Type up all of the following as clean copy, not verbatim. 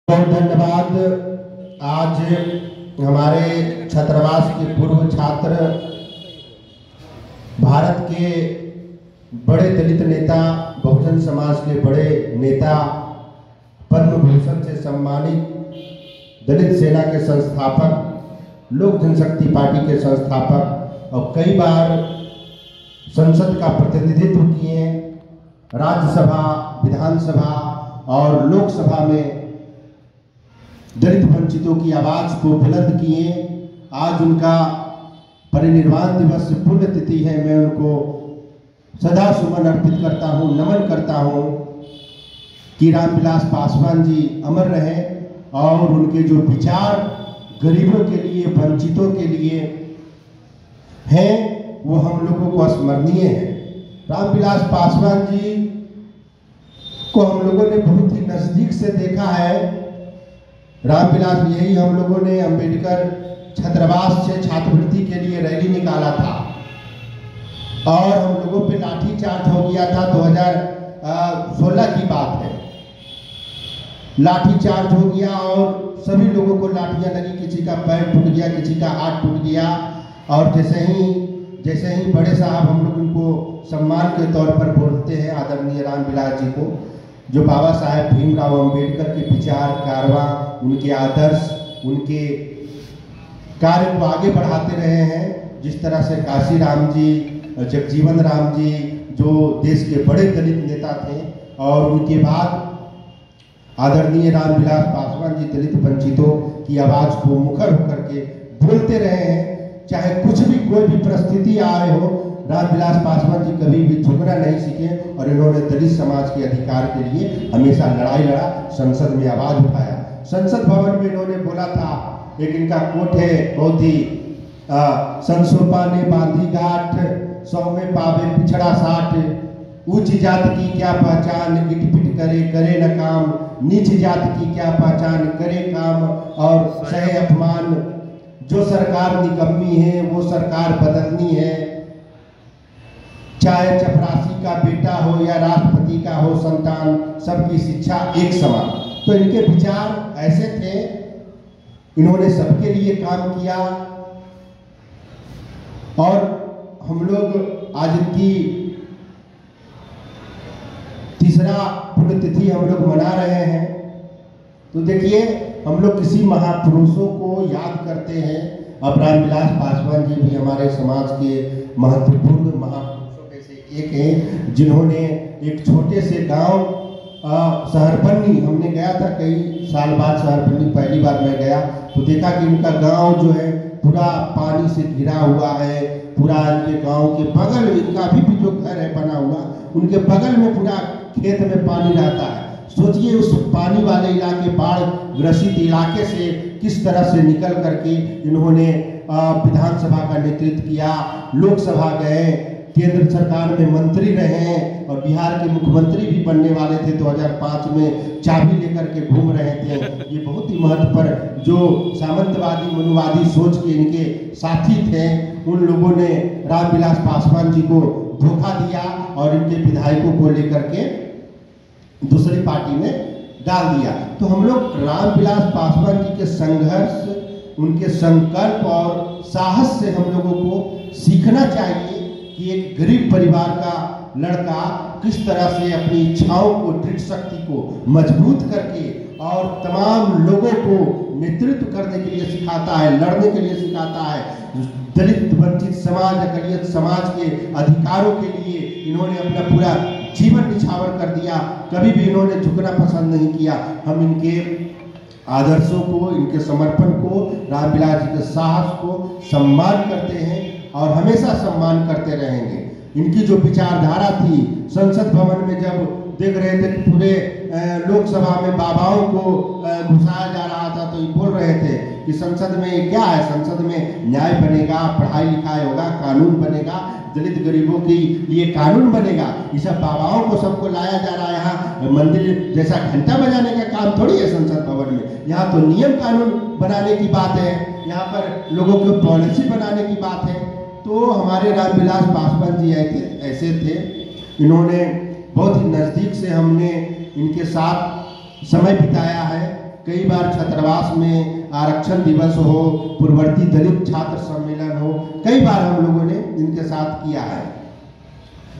बहुत धन्यवाद। आज हमारे छात्रावास के पूर्व छात्र, भारत के बड़े दलित नेता, बहुजन समाज के बड़े नेता, पद्म भूषण से सम्मानित दलित सेना के संस्थापक, लोक जनशक्ति पार्टी के संस्थापक और कई बार संसद का प्रतिनिधित्व किए, राज्यसभा, विधानसभा और लोकसभा में दलित वंचितों की आवाज को बुलंद किए। आज उनका परिनिर्वाण दिवस पुण्यतिथि है। मैं उनको सदा सुमन अर्पित करता हूँ, नमन करता हूँ कि रामविलास पासवान जी अमर रहे और उनके जो विचार गरीबों के लिए, वंचितों के लिए हैं, वो हम लोगों को स्मरणीय है। रामविलास पासवान जी को हम लोगों ने बहुत ही नजदीक से देखा है। रामविलास, यही हम लोगों ने अंबेडकर छात्रावास से छात्रवृत्ति के लिए रैली निकाला था और हम लोगों पे लाठीचार्ज हो गया था। 2016 की बात है। लाठीचार्ज हो गया और सभी लोगों को लाठियां लगी, किसी का पैर टूट गया, किसी का हाथ टूट गया। और जैसे ही बड़े साहब, हम लोग उनको सम्मान के तौर पर बोलते हैं, आदरणीय रामविलास जी को, जो बाबा साहेब भीमराव अंबेडकर के विचार, कारवां, उनके आदर्श, उनके कार्य को आगे बढ़ाते रहे हैं। जिस तरह से काशीराम जी, जगजीवन राम जी, जो देश के बड़े दलित नेता थे, और उनके बाद आदरणीय रामविलास पासवान जी दलित वंचितों की आवाज को मुखर होकर के बोलते रहे हैं। चाहे कुछ भी, कोई भी परिस्थिति आए हो, रामविलास पासवान जी कभी भी झुकना नहीं सीखे और इन्होंने दलित समाज के अधिकार के लिए हमेशा लड़ाई लड़ा, संसद में आवाज उठाया। संसद भवन में इन्होंने बोला था, एक इनका कोट है बहुत ही, संसोपा ने बांधी गांठ, 100 में पावे पिछड़ा 60, ऊंच जात की क्या पहचान, गिटपिट करे करे न काम, नीच जात की क्या पहचान, करे काम और सहे अपमान। जो सरकार निकम्मी है वो सरकार बदलनी है, चाहे चपरासी का बेटा हो या राष्ट्रपति का हो संतान, सबकी शिक्षा एक समान। तो इनके विचार ऐसे थे, इन्होंने सबके लिए काम किया। और हम लोग आज इनकी तीसरा पुण्यतिथि हम लोग मना रहे हैं। तो देखिए, हम लोग किसी महापुरुषों को याद करते हैं। अब रामविलास पासवान जी भी हमारे समाज के महत्वपूर्ण महापुरुषों में से एक हैं, जिन्होंने एक छोटे से गांव सहरपन्नी, हमने गया था कई साल बाद सहरपन्नी, पहली बार मैं गया तो देखा कि इनका गांव जो है पूरा पानी से घिरा हुआ है। पूरा इनके गांव के बगल में, इनका अभी भी जो घर है बना हुआ, उनके बगल में पूरा खेत में पानी रहता है। सोचिए, उस पानी वाले इलाके, बाढ़ ग्रसित इलाके से किस तरह से निकल करके इन्होंने विधानसभा का नेतृत्व किया, लोकसभा गए, केंद्र सरकार में मंत्री रहे और बिहार के मुख्यमंत्री भी बनने वाले थे। 2005 में चाबी लेकर के घूम रहे थे। ये बहुत ही महत्व पर जो सामंतवादी, मनुवादी सोच के इनके साथी थे, उन लोगों ने रामविलास पासवान जी को धोखा दिया और इनके विधायकों को लेकर के दूसरी पार्टी में डाल दिया। तो हम लोग रामविलास पासवान जी के संघर्ष, उनके संकल्प और साहस से हम लोगों को सीखना चाहिए कि एक गरीब परिवार का लड़का किस तरह से अपनी इच्छाओं को, दृढ़ शक्ति को मजबूत करके और तमाम लोगों को नेतृत्व करने के लिए सिखाता है, लड़ने के लिए सिखाता है। दलित वंचित समाज, अकलियत समाज के अधिकारों के लिए इन्होंने अपना पूरा जीवन निछावर कर दिया। कभी भी इन्होंने झुकना पसंद नहीं किया। हम इनके आदर्शों को, इनके समर्पण को, रामविलास जी के साहस को सम्मान करते हैं और हमेशा सम्मान करते रहेंगे। इनकी जो विचारधारा थी, संसद भवन में जब देख रहे थे कि पूरे लोकसभा में बाबाओं को घुसाया जा रहा था, तो ये बोल रहे थे कि संसद में क्या है, संसद में न्याय बनेगा, पढ़ाई लिखाई होगा, कानून बनेगा, दलित गरीबों के लिए कानून बनेगा। ये सब बाबाओं को सबको लाया जा रहा है। यहाँ मंदिर जैसा घंटा बजाने का काम थोड़ी है संसद भवन में। यहाँ तो नियम कानून बनाने की बात है, यहाँ पर लोगों की पॉलिसी बनाने की बात है। तो हमारे रामविलास पासवान जी ऐसे थे, इन्होंने बहुत ही नज़दीक से हमने इनके साथ समय बिताया है कई बार छात्रावास में आरक्षण दिवस हो, पूर्ववर्ती दलित छात्र सम्मेलन हो, कई बार हम लोगों ने इनके साथ किया है।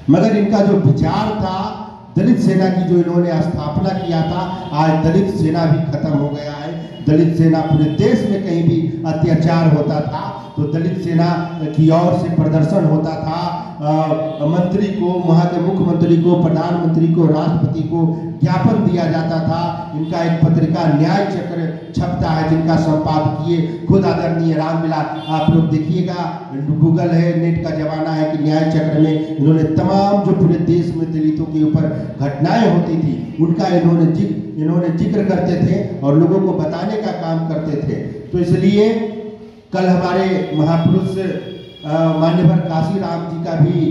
मगर इनका जो विचार था, दलित सेना की जो इन्होंने स्थापना किया था, आज दलित सेना भी खत्म हो गया है। दलित सेना पूरे देश में कहीं भी अत्याचार होता था तो दलित सेना की ओर से प्रदर्शन होता था। मंत्री को, वहाँ के मुख्यमंत्री को, प्रधानमंत्री को, राष्ट्रपति को ज्ञापन दिया जाता था। इनका एक पत्रिका न्याय चक्र छपता है, जिनका संपादकीय खुद आदरणीय रामविलास, आप लोग देखिएगा, गूगल है, नेट का जमाना है, कि न्याय चक्र में इन्होंने तमाम जो पूरे देश में दलितों के ऊपर घटनाएं होती थी उनका इन्होंने जिक्र करते थे और लोगों को बताने का काम करते थे। तो इसलिए कल हमारे महापुरुष मान्यवर काशीराम जी का भी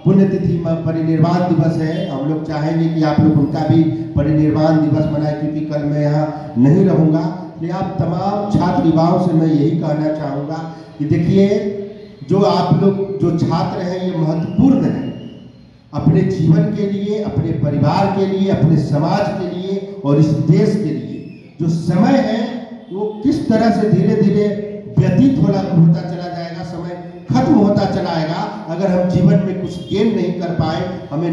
पुण्यतिथि परिनिर्वाण दिवस है। हम लोग चाहेंगे कि आप लोग उनका भी परिनिर्वाण दिवस मनाएं, क्योंकि कल मैं यहाँ नहीं रहूँगा। इसलिए आप तमाम छात्र युवाओं से मैं यही कहना चाहूँगा कि देखिए, जो आप लोग जो छात्र हैं ये महत्वपूर्ण है अपने जीवन के लिए, अपने परिवार के लिए, अपने समाज के लिए और इस देश के लिए। जो समय है वो किस तरह से धीरे धीरे व्यतीत होता चला जाएगा, समय खत्म होता चलाएगा। अगर हम जीवन में कुछ गेन नहीं कर पाए, हम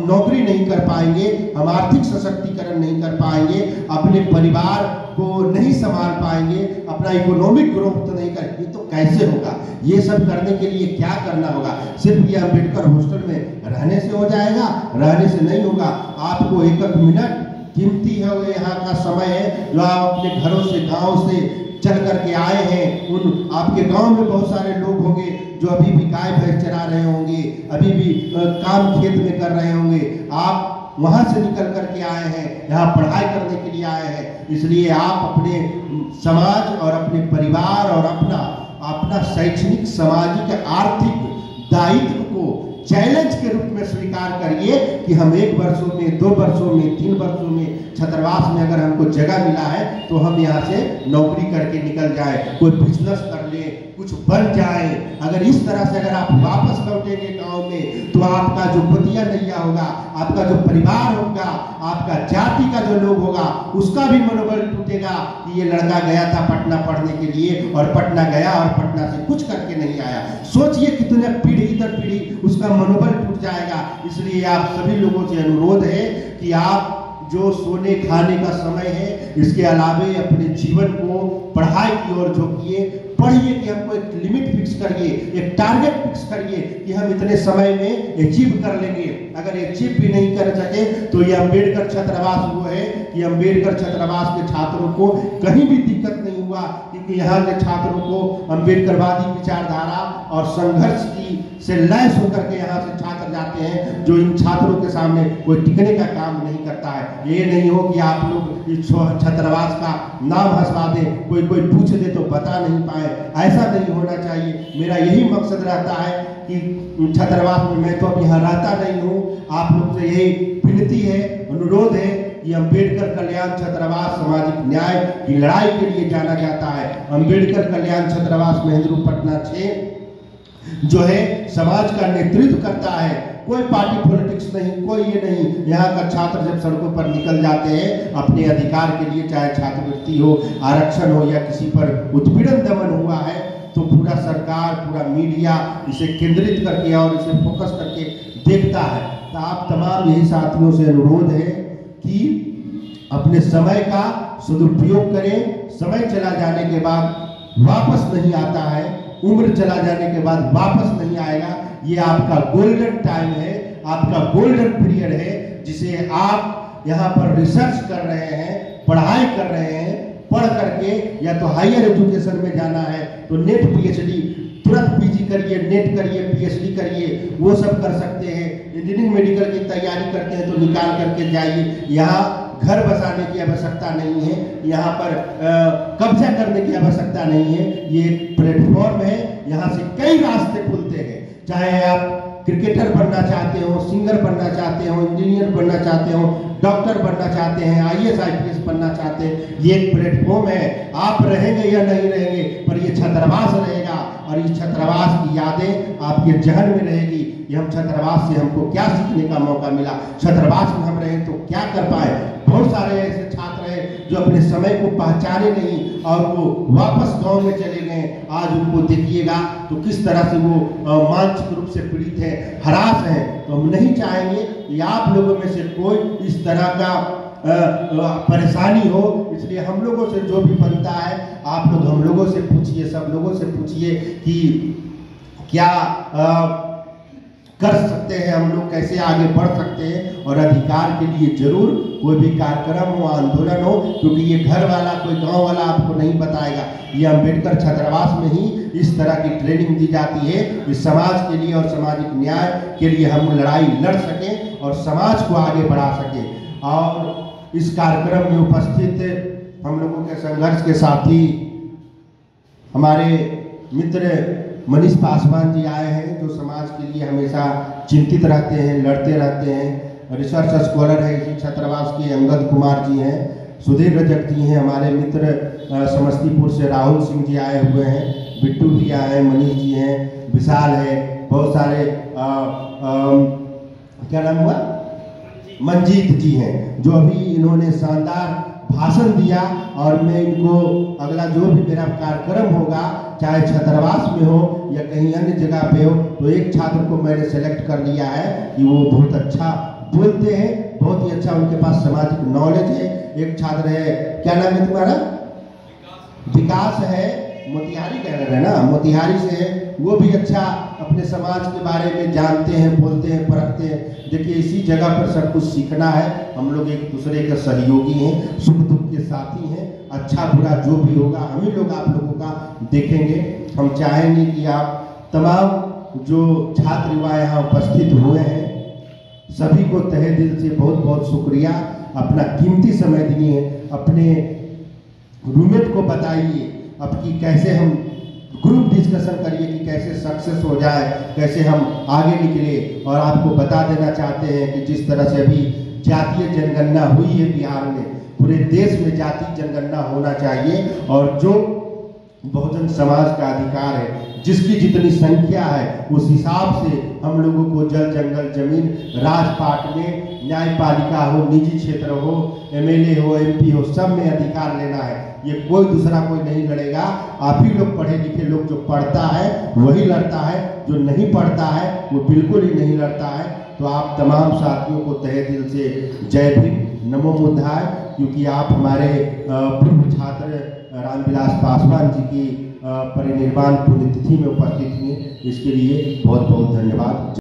नौकरी नहीं कर पाएंगे, हम आर्थिक सशक्तिकरण नहीं कर पाएंगे, अपने परिवार को नहीं संभाल पाएंगे, अपना इकोनॉमिक ग्रोथ नहीं करेंगे, तो कैसे होगा? ये सब करने के लिए क्या करना होगा? सिर्फ ये अम्बेडकर हॉस्टल में रहने से हो जाएगा? रहने से नहीं होगा। आपको एक एक मिनट कीमती है, वो यहाँ का समय है जो आप अपने घरों से, गाँव से चल करके आए हैं। उन आपके गांव में बहुत सारे लोग होंगे जो अभी भी गाय भैंस चरा रहे होंगे, अभी भी काम खेत में कर रहे होंगे। आप वहां से निकल करके आए हैं, यहाँ पढ़ाई करने के लिए आए हैं। इसलिए आप अपने समाज और अपने परिवार और अपना शैक्षणिक, सामाजिक, आर्थिक दायित्व को चैलेंज के रूप में स्वीकार करिए कि हम 1 वर्षों में, 2 वर्षों में, 3 वर्षों में छात्रावास में अगर हमको जगह मिला है तो हम यहाँ से नौकरी करके निकल जाए, कोई बिजनेस कर ले, कुछ बन जाए। अगर इस तरह से अगर आप वापस लौटेंगे गांव में तो आपका जो बतिया नैया होगा, आपका जो परिवार होगा, आपका जाति का जो लोग होगा, उसका भी मनोबल टूटेगा कि ये लड़का गया था पटना पढ़ने के लिए और पटना गया और पटना से कुछ करके नहीं आया। सोचिए कितने पीढ़ी दर पीढ़ी उसका मनोबल टूट जाएगा। इसलिए आप सभी लोगों से अनुरोध है कि आप जो सोने खाने का समय है, इसके अलावे अपने जीवन को पढ़ाई की ओर झोंकिए। पढ़िए कि हमको एक लिमिट फिक्स करिए, एक टारगेट फिक्स करिए कि हम इतने समय में अचीव कर लेंगे। अगर अचीव भी नहीं कर सके तो ये अम्बेडकर छात्रावास वो है कि अम्बेडकर छात्रावास के छात्रों को कहीं भी दिक्कत नहीं हुआ, क्योंकि यहाँ के छात्रों को अम्बेडकरवादी विचारधारा और संघर्ष की से लैस होकर के यहाँ से छात्र जाते हैं, जो इन छात्रों के सामने कोई टिकने का काम नहीं करता है। ये नहीं हो कि आप लोग इस छात्रावास का नाम हंसवा दें, कोई पूछ दे तो बता नहीं पाए, ऐसा नहीं होना चाहिए। मेरा यही मकसद रहता है कि छात्रावास में, मैं तो अब यहाँ रहता नहीं हूँ, आप लोग से यही विनती है, अनुरोध है कि अम्बेडकर कल्याण छात्रावास सामाजिक न्याय की लड़ाई के लिए जाना जाता है। अम्बेडकर कल्याण छात्रावास महेंद्रपुर पटना 6 जो है समाज का नेतृत्व करता है। कोई पार्टी पॉलिटिक्स नहीं, कोई ये नहीं। यहाँ का छात्र जब सड़कों पर निकल जाते हैं अपने अधिकार के लिए, चाहे छात्रवृत्ति हो, आरक्षण हो या किसी पर उत्पीड़न दमन हुआ है, तो पूरा सरकार, पूरा मीडिया इसे केंद्रित करके और इसे फोकस करके देखता है। तो आप तमाम यही साथियों से अनुरोध है कि अपने समय का सदुपयोग करें। समय चला जाने के बाद वापस नहीं आता है, उम्र चला जाने के बाद वापस नहीं आएगा। ये आपका गोल्डन टाइम है, आपका गोल्डन पीरियड है, जिसे आप यहाँ पर रिसर्च कर रहे हैं, पढ़ाई कर रहे हैं। पढ़ करके या तो हायर एजुकेशन में जाना है तो नेट पीएचडी, तुरंत पीजी करिए, नेट करिए, पीएचडी करिए, वो सब कर सकते हैं। इंजीनियरिंग मेडिकल की तैयारी करते हैं तो निकाल करके जाइए। यहाँ घर बसाने की आवश्यकता नहीं है, यहाँ पर कब्जा करने की आवश्यकता नहीं है। ये एक प्लेटफॉर्म है, यहाँ से कई रास्ते खुलते हैं। चाहे आप क्रिकेटर बनना चाहते हो, सिंगर बनना चाहते हो, इंजीनियर बनना चाहते हो, डॉक्टर बनना चाहते हैं, आईएएस आईपीएस बनना चाहते हैं, ये एक प्लेटफॉर्म है। आप रहेंगे या नहीं रहेंगे, पर ये छात्रावास रहेगा और इस छात्रावास की यादें आपके जहन में रहेगी। ये हम छात्रावास से हमको क्या सीखने का मौका मिला, छात्रावास में हम रहे तो क्या कर पाए। बहुत सारे ऐसे छात्र हैं जो अपने समय को पहचाने नहीं और वो वापस गांव में चले गए, आज उनको देखिएगा तो किस तरह से वो मानसिक रूप से पीड़ित है, हरास है। तो हम नहीं चाहेंगे कि आप लोगों में से कोई इस तरह का परेशानी हो, इसलिए हम लोगों से जो भी बनता है आप लोग हम लोगों से पूछिए, सब लोगों से पूछिए कि क्या कर सकते हैं हम लोग, कैसे आगे बढ़ सकते हैं। और अधिकार के लिए जरूर कोई भी कार्यक्रम हो, आंदोलन हो, क्योंकि ये घर वाला कोई गांव वाला आपको नहीं बताएगा। ये अंबेडकर छात्रावास में ही इस तरह की ट्रेनिंग दी जाती है कि समाज के लिए और सामाजिक न्याय के लिए हम लड़ाई लड़ सकें और समाज को आगे बढ़ा सकें। और इस कार्यक्रम में उपस्थित हम लोगों के संघर्ष के साथी हमारे मित्र मनीष पासवान जी आए हैं, जो समाज के लिए हमेशा चिंतित रहते हैं, लड़ते रहते हैं। रिसर्च स्कॉलर है इसी छात्रावास के अंगद कुमार जी हैं, सुधीर रजक जी हैं, हमारे मित्र समस्तीपुर से राहुल सिंह जी आए हुए हैं, बिट्टू भी आए हैं, मनीष जी हैं, विशाल है, बहुत सारे क्या नाम हुआ, मंजीत जी हैं, जो अभी इन्होंने शानदार भाषण दिया। और मैं इनको अगला जो भी मेरा कार्यक्रम होगा, चाहे छात्रावास में हो या कहीं अन्य जगह पे हो, तो एक छात्र को मैंने सेलेक्ट कर लिया है कि वो बहुत अच्छा बोलते हैं, बहुत ही अच्छा उनके पास सामाजिक नॉलेज है। एक छात्र है, क्या नाम है तुम्हारा? विकास है, मोतिहारी कह रहे हैं ना, मोतिहारी से है, वो भी अच्छा अपने समाज के बारे में जानते हैं, बोलते हैं, परखते हैं। देखिए इसी जगह पर सब कुछ सीखना है, हम लोग एक दूसरे के सहयोगी हैं, सुख दुख के साथी हैं, अच्छा बुरा जो भी होगा हम ही लोग आप लोगों का देखेंगे। हम चाहेंगे कि आप तमाम जो छात्र युवा यहाँ उपस्थित हुए हैं, सभी को तहे दिल से बहुत बहुत शुक्रिया। अपना कीमती समय दिए, अपने रूममेट को बताइए अब कि कैसे हम ग्रुप डिस्कशन करिए कि कैसे सक्सेस हो जाए, कैसे हम आगे निकले। और आपको बता देना चाहते हैं कि जिस तरह से अभी जातीय जनगणना हुई है बिहार में, पूरे देश में जातीय जनगणना होना चाहिए। और जो बहुजन समाज का अधिकार है, जिसकी जितनी संख्या है उस हिसाब से हम लोगों को जल जंगल जमीन राजपाट में, न्यायपालिका हो, निजी क्षेत्र हो, एमएलए हो, एमपी हो, सब में अधिकार लेना है। ये कोई दूसरा कोई नहीं लड़ेगा, आप ही लोग पढ़े लिखे लोग, जो पढ़ता है वही लड़ता है, जो नहीं पढ़ता है वो बिल्कुल ही नहीं लड़ता है। तो आप तमाम साथियों को तहे दिल से जय भीम, नमो बुद्धाय, क्योंकि आप हमारे पूर्व छात्र रामविलास पासवान जी की परिनिर्वाण पुण्यतिथि में उपस्थित हुए, इसके लिए बहुत बहुत धन्यवाद।